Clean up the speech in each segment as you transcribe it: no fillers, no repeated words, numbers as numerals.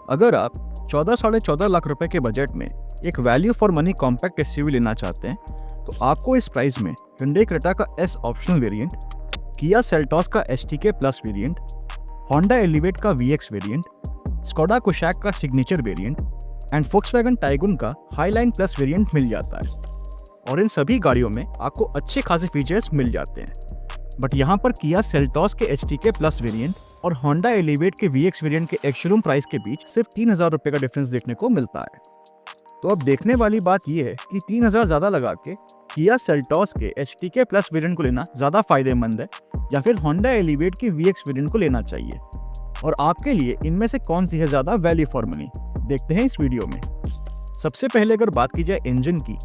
अगर आप 14 लाख रुपए के बजट में एक value for money compact SUV लेना चाहते हैं तो आपको इस प्राइस में Hyundai क्रेटा का S optional variant, Kia Seltos का STK plus variant, Honda elevate का VX वेरिएंट, स्कोडा कुशैक का signature variant and Volkswagen Tiguan का हाईलाइन प्लस वेरिएंट मिल जाता है। और इन सभी गाड़ियों में आपको अच्छे खासे फीचर्स मिल जाते हैं। बट यहाँ पर किया सेल्टॉस के STK प्लस वेरिएंट और होंडा एलिवेट के VX वेरिएंट के एक्स-शोरूम प्राइस के बीच सिर्फ 3,000 रुपये का डिफरेंस देखने को मिलता है। तो अब देखने वाली बात यह है कि 3,000 ज़्यादा लगा के किया सेल्टॉस के STK प्लस वेरिएंट को लेना ज़्यादा फायदेमंद है या फिर होंडा एलिवेट के VX वेरिएंट को लेना चाहिए, और आपके लिए इनमें से कौन सी है ज़्यादा वैल्यू फॉर मनी, देखते हैं इस वीडियो में। सबसे पहले अगर बात की जाए इंजन की,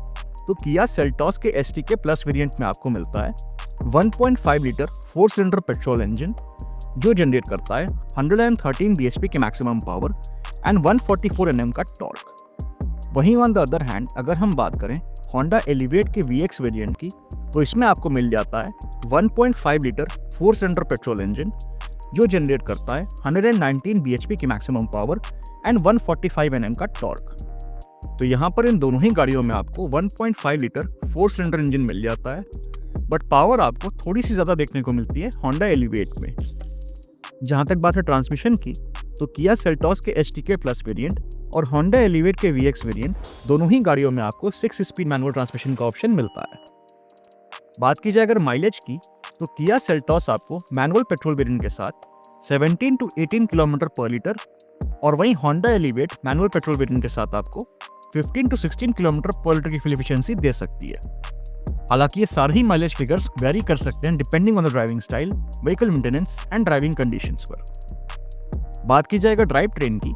तो किया सेल्टॉस के STK प्लस वेरिएंट में आपको मिलता है 1.5 लीटर 4 सिलेंडर पेट्रोल इंजन जो जनरेट करता है 113 bhp की मैक्सिमम पावर एंड 144 Nm का टॉर्क। वहीं ऑन द अदर हैंड अगर हम बात करें होंडा एलिवेट के VX वेरिएंट की, तो इसमें आपको मिल जाता है 1.5 लीटर 4 सिलेंडर पेट्रोल इंजन जो जनरेट करता है 119 bhp की मैक्सिमम पावर एंड 145 Nm का टॉर्क। तो यहाँ पर इन दोनों ही गाड़ियों में आपको 1.5 लीटर 4 सिलेंडर इंजन मिल जाता है, बट पावर आपको थोड़ी सी ज़्यादा देखने को मिलती है होंडा एलिवेट में। जहाँ तक बात है ट्रांसमिशन की, तो किया सेल्टॉस के STK प्लस वेरिएंट और होंडा एलिवेट के VX वेरिएंट दोनों ही गाड़ियों में आपको 6 स्पीड मैनुअल ट्रांसमिशन का ऑप्शन मिलता है। बात की जाए अगर माइलेज की, तो किया सेल्टॉस आपको मैनुअल पेट्रोल वेरिएंट के साथ 17 to 18 किलोमीटर पर लीटर, और वहीं Honda elevate manual petrol variant के साथ आपको 15 to 16 किलोमीटर पर लीटर की फ्यूल एफिशिएंसी दे सकती है। हालांकि ये सारे ही माइलेज फिगर्स वेरी कर सकते हैं depending on the driving style, vehicle maintenance and driving conditions पर। बात की जाएगा ड्राइव ट्रेन की,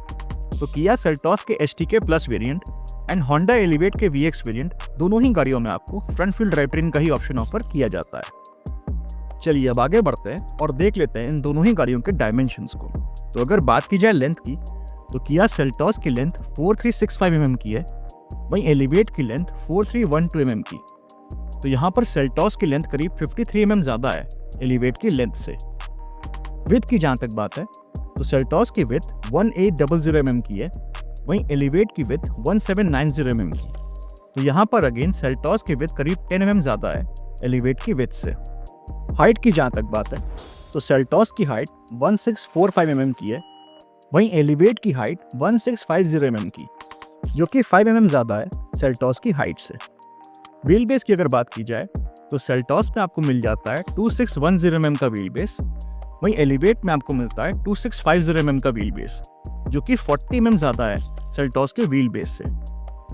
तो किया सेल्टॉस के STK plus variant and Honda elevate के VX वेरिएंट दोनों ही गाड़ियों में आपको फ्रंट व्हील ड्राइव ट्रेन का ही ऑप्शन ऑफर किया जाता है। चलिए अब आगे बढ़ते हैं और देख लेते हैं इन दोनों ही गाड़ियों के डायमेंशंस को। तो अगर बात की जाए लेंथ की, तो किया सेल्टॉस की लेंथ 4365 mm की है, वहीं एलिवेट की लेंथ 4312 mm की। तो यहाँ पर सेल्टॉस की लेंथ करीब 53 mm ज़्यादा है एलिवेट की लेंथ से। विड्थ की जहाँ तक बात है, तो सेल्टॉस की विड्थ 1800 mm की है, वहीं एलिवेट की विड्थ 1790 mm की। तो यहाँ पर अगेन सेल्टॉस की विड्थ करीब 10 mm ज़्यादा है एलिवेट की विड्थ से। हाइट की जहाँ तक बात है, तो सेल्टॉस की हाइट 1645 mm की है, वहीं एलिवेट की हाइट 1650 mm की, जो कि 5 mm ज़्यादा है सेल्टॉस की हाइट से। व्हील बेस की अगर बात की जाए, तो सेल्टॉस में आपको मिल जाता है 2610 mm का व्हील बेस, वहीं एलिवेट में आपको मिलता है 2650 mm का व्हील बेस, जो कि 40 mm ज़्यादा है सेल्टॉस के व्हील बेस से।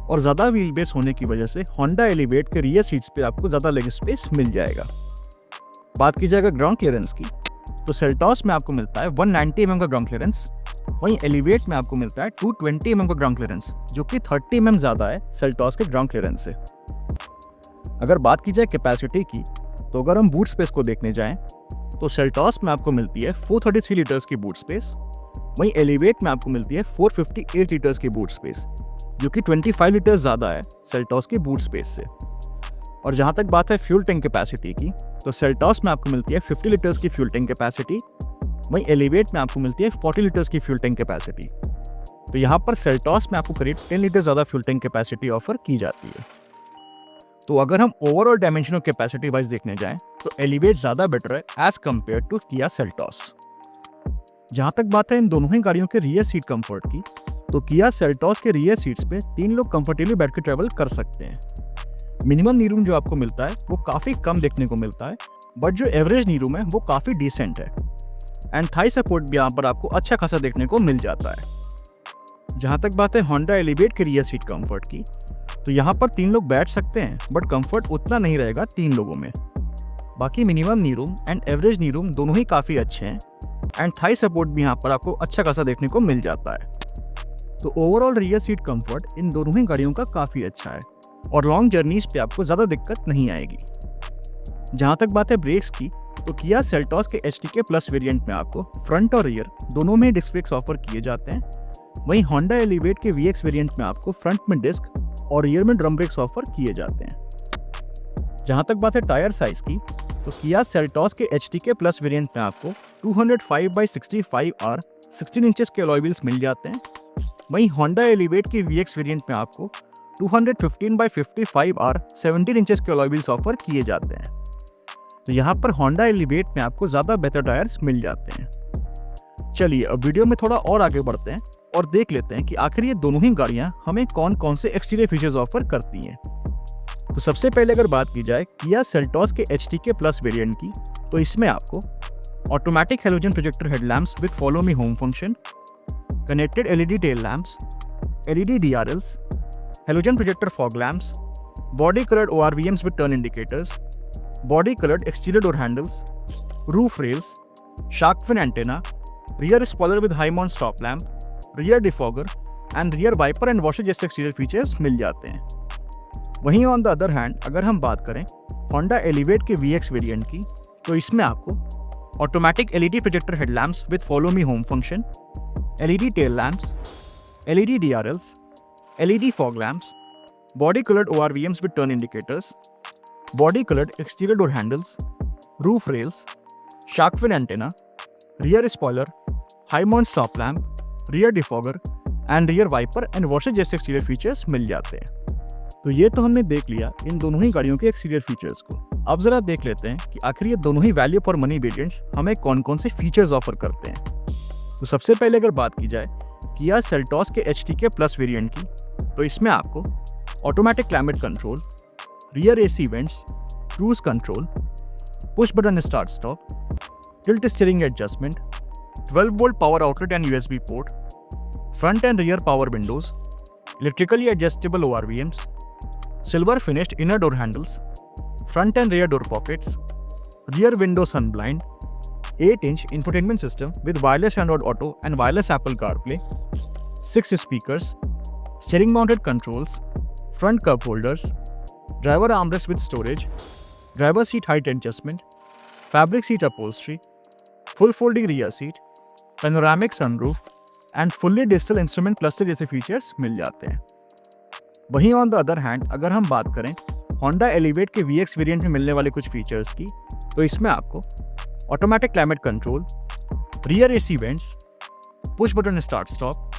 और ज़्यादा व्हील बेस होने की वजह से होंडा एलिवेट के रियर सीट्स पे आपको ज़्यादा लेग स्पेस मिल जाएगा। बात की जाएगा ग्राउंड क्लियरेंस की, तो सेल्टॉस में आपको मिलता है 190 mm का ग्राउंड क्लियरेंस, वहीं एलिवेट में आपको मिलता है 220 mm का ग्राउंड क्लियरेंस, जो कि 30 mm ज़्यादा है सेल्टॉस के ग्राउंड क्लियरेंस से। अगर बात की जाए कैपेसिटी की, तो अगर हम बूट स्पेस को देखने जाएं, तो सेल्टॉस में आपको मिलती है 433 लीटर्स की बूट स्पेस, वहीं एलिवेट में आपको मिलती है 458 लीटर्स की बूट स्पेस, जो कि 25 लीटर्स ज़्यादा है सेल्टॉस की बूट स्पेस से। और जहाँ तक बात है फ्यूल टैंक कैपेसिटी की, तो सेल्टॉस में आपको मिलती है 50 लीटर्स की फ्यूल टैंक कैपेसिटी, वहीं एलिवेट में आपको मिलती है 40 लीटर्स की फ्यूल टैंक कैपेसिटी। तो यहाँ पर सेल्टॉस में आपको करीब 10 लीटर ज़्यादा फ्यूल टैंक कैपेसिटी ऑफर की जाती है। तो अगर हम ओवरऑल डायमेंशन और कैपेसिटी वाइज देखने जाएं, तो एलिवेट ज़्यादा बेटर है as compared to Kia Seltos. जहाँ तक बात है इन दोनों ही गाड़ियों के रियर सीट कंफर्ट की, तो किया सेल्टॉस के रियर सीट्स पे 3 लोग कंफर्टेबली बैठ के ट्रैवल कर सकते हैं। मिनिमम नी रूम जो आपको मिलता है वो काफ़ी कम देखने को मिलता है, बट जो एवरेज नी रूम है वो काफ़ी डिसेंट है, एंड थाई सपोर्ट भी यहाँ पर आपको अच्छा खासा देखने को मिल जाता है। जहाँ तक बात है होंडा एलिवेट के रियर सीट कंफर्ट की, तो यहाँ पर 3 लोग बैठ सकते हैं, बट कंफर्ट उतना नहीं रहेगा 3 लोगों में। बाकी minimum knee room and average knee room दोनों ही काफ़ी अच्छे हैं, एंड थाई सपोर्ट भी यहाँ पर आपको अच्छा खासा देखने को मिल जाता है। तो overall rear seat comfort in दोनों ही गाड़ियों का काफ़ी अच्छा है, और लॉन्ग जर्नीज पे आपको ज़्यादा दिक्कत नहीं आएगी। जहाँ तक बात है ब्रेक्स की, तो किया सेल्टॉस के STK प्लस वेरिएंट में आपको फ्रंट और रियर दोनों में डिस्क ब्रेक्स ऑफर किए जाते हैं, वहीं होंडा एलिवेट के VX वेरिएंट में आपको फ्रंट में डिस्क और रियर में ड्रम ब्रेक्स ऑफर किए जाते हैं। जहाँ तक बात है टायर साइज की, तो किया सेल्टॉस के STK प्लस वेरिएंट में आपको 205/65R 16 इंचेस के अलॉय व्हील्स मिल जाते हैं, वहीं Honda Elevate की VX वेरिएंट में आपको 215/55 17 इंचेस के अलॉय व्हील्स ऑफर किए जाते हैं। तो यहाँ पर Honda Elevate में आपको ज़्यादा बेहतर टायर्स मिल जाते हैं। चलिए अब वीडियो में थोड़ा और आगे बढ़ते हैं और देख लेते हैं कि आखिर ये दोनों ही गाड़ियाँ हमें कौन कौन से एक्सटीरियर फीचर्स ऑफर करती हैं। तो सबसे पहले अगर बात की जाए Kia Seltos के HTK प्लस वेरिएंट की, तो इसमें आपको automatic halogen projector headlamps with follow me home function, connected LED tail lamps, LED DRLs, halogen projector fog lamps, body coloured ORVMs with turn indicators, body coloured exterior door handles, roof rails, shark fin antenna, rear spoiler with high mount stop lamp, rear defogger and rear wiper and washer जैसे exterior features मिल जाते हैं। वहीं on the other hand अगर हम बात करें Honda Elevate के VX वेरिएंट की, तो इसमें आपको automatic LED projector headlamps with follow me home function, LED tail lamps, LED DRLs, LED fog lamps, body coloured ORVMs with turn indicators, body coloured exterior door handles, roof rails, shark fin antenna, rear spoiler, high mount stop lamp, rear defogger and rear wiper and washer जैसे exterior features मिल जाते हैं। तो ये तो हमने देख लिया इन दोनों ही गाड़ियों के एक्सटीरियर फीचर्स को। अब जरा देख लेते हैं कि आखिर ये दोनों ही वैल्यू फॉर मनी वेरिएंट्स हमें कौन कौन से फीचर्स ऑफर करते हैं। तो सबसे पहले अगर बात की जाए Kia Seltos के HTK प्लस वेरिएंट की, तो इसमें आपको automatic climate control, rear AC vents, cruise control, push button start stop, tilt steering adjustment, 12 volt power outlet and USB port, front end rear power Windows, electrically adjustable ORVMs, silver finished inner door handles, front and rear door pockets, rear window sun blind, 8-inch infotainment system with wireless Android Auto and wireless Apple CarPlay, 6 speakers, steering mounted controls, front cup holders, driver armrest with storage, driver seat height adjustment, fabric seat upholstery, full folding rear seat, panoramic sunroof and fully digital instrument cluster जैसे features मिल जाते हैं। वहीं on the other hand अगर हम बात करें Honda Elevate के VX वेरिएंट में मिलने वाले कुछ फीचर्स की, तो इसमें आपको automatic climate control, rear AC vents, push button start stop,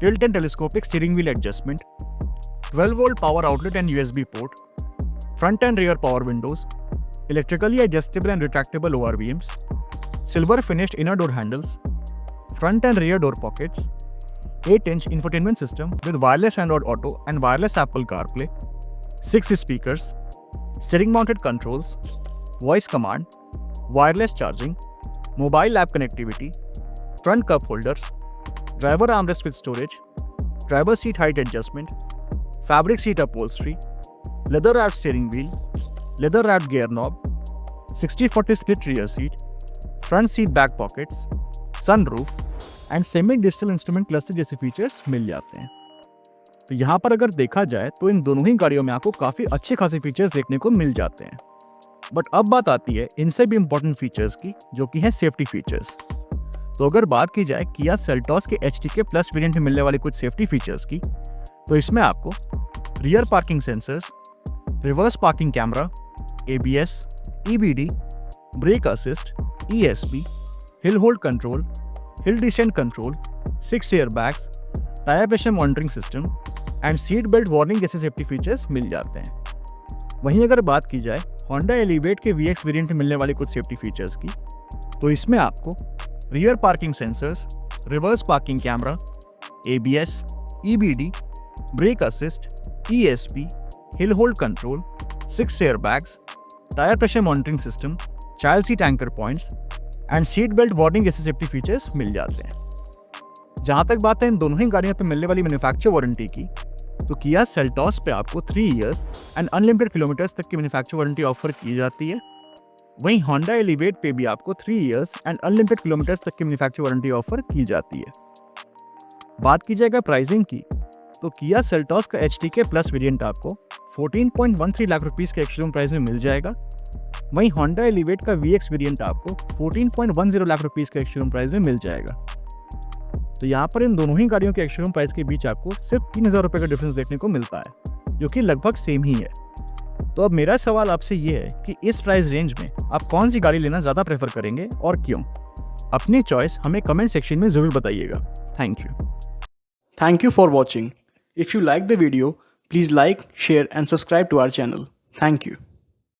tilt and telescopic steering wheel adjustment, 12 volt power outlet and USB port, front end rear power Windows, electrically adjustable and retractable ORVMs, silver finished inner door handles, front end rear door pockets, 8-inch infotainment system with wireless Android Auto and wireless Apple CarPlay, 6 speakers, steering mounted controls, voice command, wireless charging, mobile app connectivity, front cup holders, driver armrest with storage, driver seat height adjustment, fabric seat upholstery, leather wrapped steering wheel, leather wrapped gear knob, 60/40 split rear seat, front seat back pockets, sunroof and semi digital instrument cluster जैसे features मिल जाते हैं। तो यहाँ पर अगर देखा जाए तो इन दोनों ही गाड़ियों में आपको काफ़ी अच्छे खासे फीचर्स देखने को मिल जाते हैं। बट अब बात आती है इनसे भी इम्पोर्टेंट फीचर्स की, जो कि है सेफ्टी फीचर्स। तो अगर बात की जाए Kia Seltos के HTK प्लस वेरिएंट में मिलने वाले कुछ सेफ्टी फीचर्स की, तो इसमें आपको rear parking sensors, reverse parking camera, ABS, EBD, brake assist, ESP, hill hold control, hill descent control, 6 air bags, tyre pressure monitoring system and seat belt warning जैसे safety features मिल जाते हैं। वहीं अगर बात की जाए Honda Elevate के VX वेरिएंट में मिलने वाले कुछ सेफ्टी फीचर्स की, तो इसमें आपको rear parking sensors, reverse parking camera, ABS, EBD, brake assist, ESP, hill hold control, 6 air bags, tyre pressure monitoring system, child seat anchor points and seat belt warning जैसे safety features मिल जाते हैं। जहां तक बात है इन दोनों ही गाड़ियों पे मिलने वाली मैन्युफैक्चर वारंटी की, तो Kia Seltos पे आपको 3 इयर्स एंड अनलिमिटेड किलोमीटर्स तक की मैन्युफैक्चर वारंटी ऑफर की जाती है। वहीं Honda Elevate पे भी आपको 3 इयर्स एंड अनलिमिटेड किलोमीटर्स तक की मैन्युफैक्चर वारंटी ऑफर की जाती है। बात की जाएगा प्राइसिंग की, तो Kia Seltos का HTK प्लस वेरिएंट आपको 14.13 लाख रुपीस के एक्स-शोरूम प्राइस में मिल जाएगा। वहीं Honda Elevate का VX वेरिएंट आपको 14.10 लाख रुपीस के एक्स-शोरूम प्राइस में मिल जाएगा। तो यहाँ पर इन दोनों ही गाड़ियों के एक्स-शोरूम प्राइस के बीच आपको सिर्फ 3,000 रुपये का डिफरेंस देखने को मिलता है, जो कि लगभग सेम ही है। तो अब मेरा सवाल आपसे ये है कि इस प्राइस रेंज में आप कौन सी गाड़ी लेना ज़्यादा प्रेफर करेंगे और क्यों? अपनी चॉइस हमें कमेंट सेक्शन में ज़रूर बताइएगा। Thank you. Thank you for watching. If you like the video, please like, share and subscribe to our channel. Thank you.